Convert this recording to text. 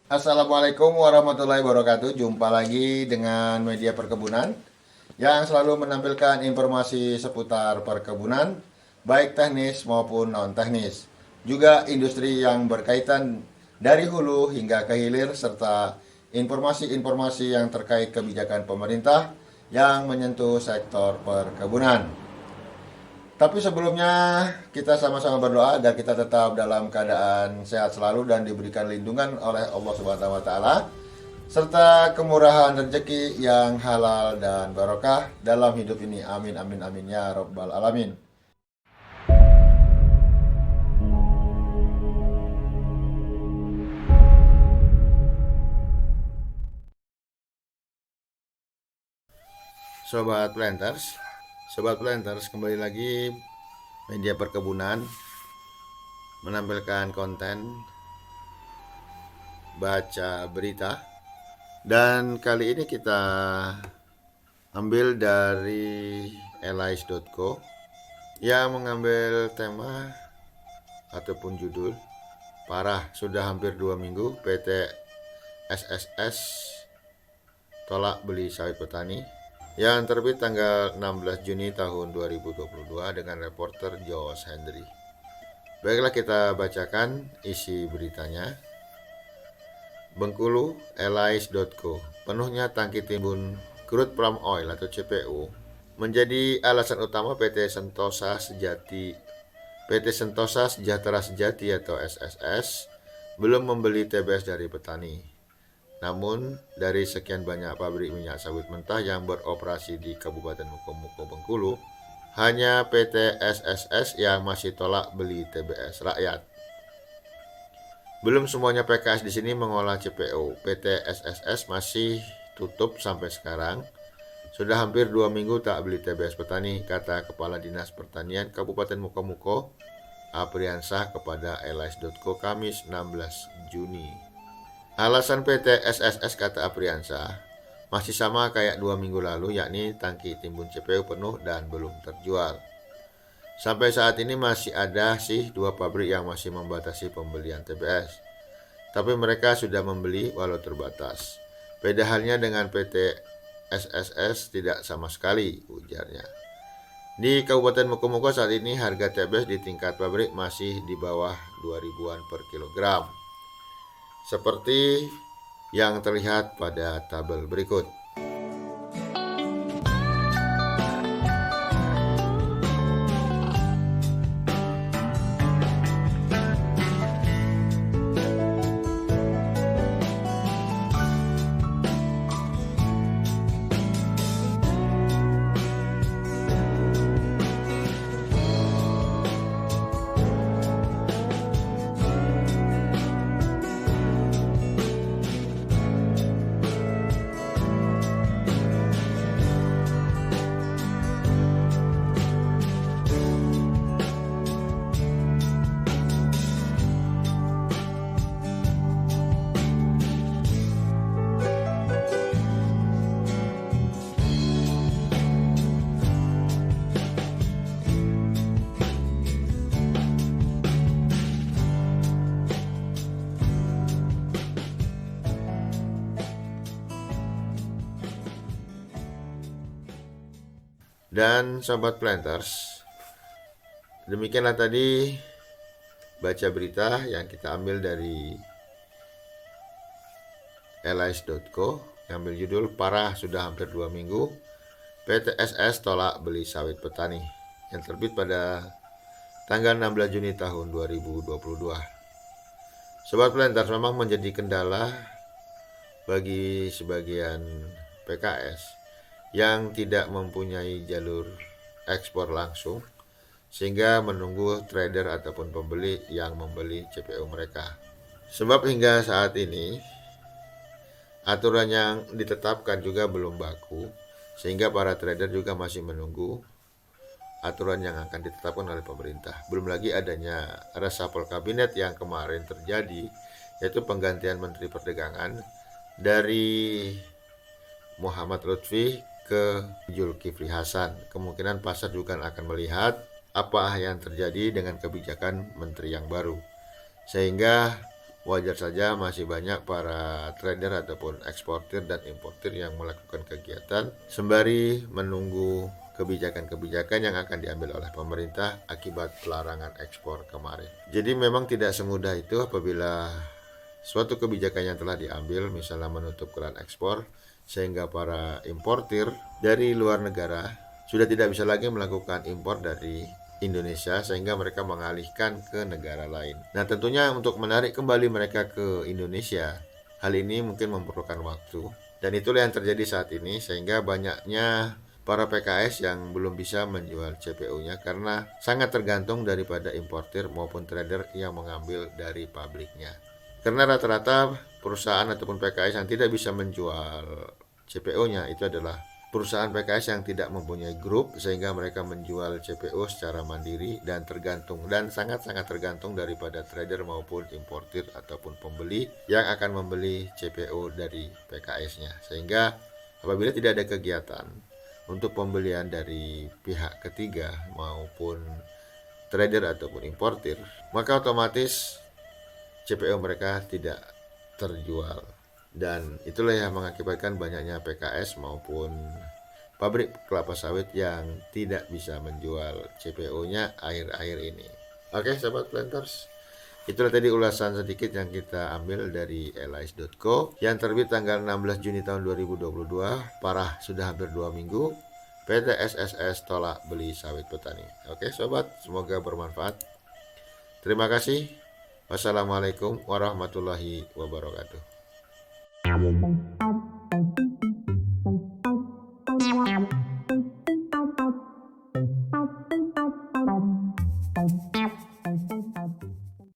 Assalamualaikum warahmatullahi wabarakatuh. Jumpa lagi dengan media perkebunan yang selalu menampilkan informasi seputar perkebunan, baik teknis maupun non-teknis. Juga industri yang berkaitan dari hulu hingga ke hilir, serta informasi-informasi yang terkait kebijakan pemerintah yang menyentuh sektor perkebunan. Tapi sebelumnya kita sama-sama berdoa agar kita tetap dalam keadaan sehat selalu dan diberikan lindungan oleh Allah Subhanahu wa taala serta kemurahan rezeki yang halal dan barokah dalam hidup ini. Amin amin amin ya rabbal alamin. Sobat Planters kembali lagi media perkebunan menampilkan konten baca berita, dan kali ini kita ambil dari elais.co yang mengambil tema ataupun judul parah, sudah hampir 2 minggu PT SSS tolak beli sawit petani, yang terbit tanggal 16 Juni tahun 2022 dengan reporter Jos Hendry. Baiklah, kita bacakan isi beritanya. Bengkulu, elais.co, penuhnya tangki timbun crude palm oil atau CPO menjadi alasan utama PT Sentosa Sejahtera Sejati atau SSS belum membeli TBS dari petani. Namun, dari sekian banyak pabrik minyak sawit mentah yang beroperasi di Kabupaten Mukomuko Bengkulu, hanya PT SSS yang masih tolak beli TBS rakyat. Belum semuanya PKS di sini mengolah CPO. PT SSS masih tutup sampai sekarang. Sudah hampir 2 minggu tak beli TBS petani, kata Kepala Dinas Pertanian Kabupaten Mukomuko, Apriansah, kepada elais.co Kamis 16 Juni. Alasan PT SSS, kata Apriansah, masih sama kayak 2 minggu lalu, yakni tangki timbun CPO penuh dan belum terjual. Sampai saat ini masih ada sih 2 pabrik yang masih membatasi pembelian TBS. Tapi mereka sudah membeli walau terbatas. Beda halnya dengan PT SSS, tidak sama sekali, ujarnya. Di Kabupaten Mukomuko saat ini harga TBS di tingkat pabrik masih di bawah 2 ribuan per kilogram. Seperti yang terlihat pada tabel berikut. Dan Sobat Planters, demikianlah tadi baca berita yang kita ambil dari elais.co yang ambil judul parah, sudah hampir 2 minggu PT SS tolak beli sawit petani, yang terbit pada tanggal 16 Juni tahun 2022. Sobat Planters, memang menjadi kendala bagi sebagian PKS yang tidak mempunyai jalur ekspor langsung, sehingga menunggu trader ataupun pembeli yang membeli CPO mereka. Sebab hingga saat ini aturan yang ditetapkan juga belum baku, sehingga para trader juga masih menunggu aturan yang akan ditetapkan oleh pemerintah. Belum lagi adanya reshuffle kabinet yang kemarin terjadi, yaitu penggantian Menteri Perdagangan dari Muhammad Lutfi ke Zulkifli Hasan. Kemungkinan pasar juga akan melihat apa yang terjadi dengan kebijakan menteri yang baru, sehingga wajar saja masih banyak para trader ataupun eksportir dan importir yang melakukan kegiatan sembari menunggu kebijakan-kebijakan yang akan diambil oleh pemerintah akibat pelarangan ekspor kemarin. Jadi memang tidak semudah itu apabila suatu kebijakan yang telah diambil, misalnya menutup keran ekspor, sehingga para importir dari luar negara sudah tidak bisa lagi melakukan impor dari Indonesia, sehingga mereka mengalihkan ke negara lain. Nah, tentunya untuk menarik kembali mereka ke Indonesia, hal ini mungkin memerlukan waktu. Dan itulah yang terjadi saat ini, sehingga banyaknya para PKS yang belum bisa menjual CPO-nya karena sangat tergantung daripada importir maupun trader yang mengambil dari pabriknya. Karena rata-rata perusahaan ataupun PKS yang tidak bisa menjual CPO-nya itu adalah perusahaan PKS yang tidak mempunyai grup, sehingga mereka menjual CPO secara mandiri dan tergantung dan sangat-sangat tergantung daripada trader maupun importir ataupun pembeli yang akan membeli CPO dari PKS-nya. Sehingga apabila tidak ada kegiatan untuk pembelian dari pihak ketiga maupun trader ataupun importir, maka otomatis CPO mereka tidak terjual. Dan itulah yang mengakibatkan banyaknya PKS maupun pabrik kelapa sawit yang tidak bisa menjual CPO-nya akhir-akhir ini. Oke, sahabat planters, itulah tadi ulasan sedikit yang kita ambil dari Elais.co yang terbit tanggal 16 Juni tahun 2022. Parah, sudah hampir 2 minggu. PT SSS tolak beli sawit petani. Oke sobat, semoga bermanfaat. Terima kasih. Wassalamualaikum warahmatullahi wabarakatuh.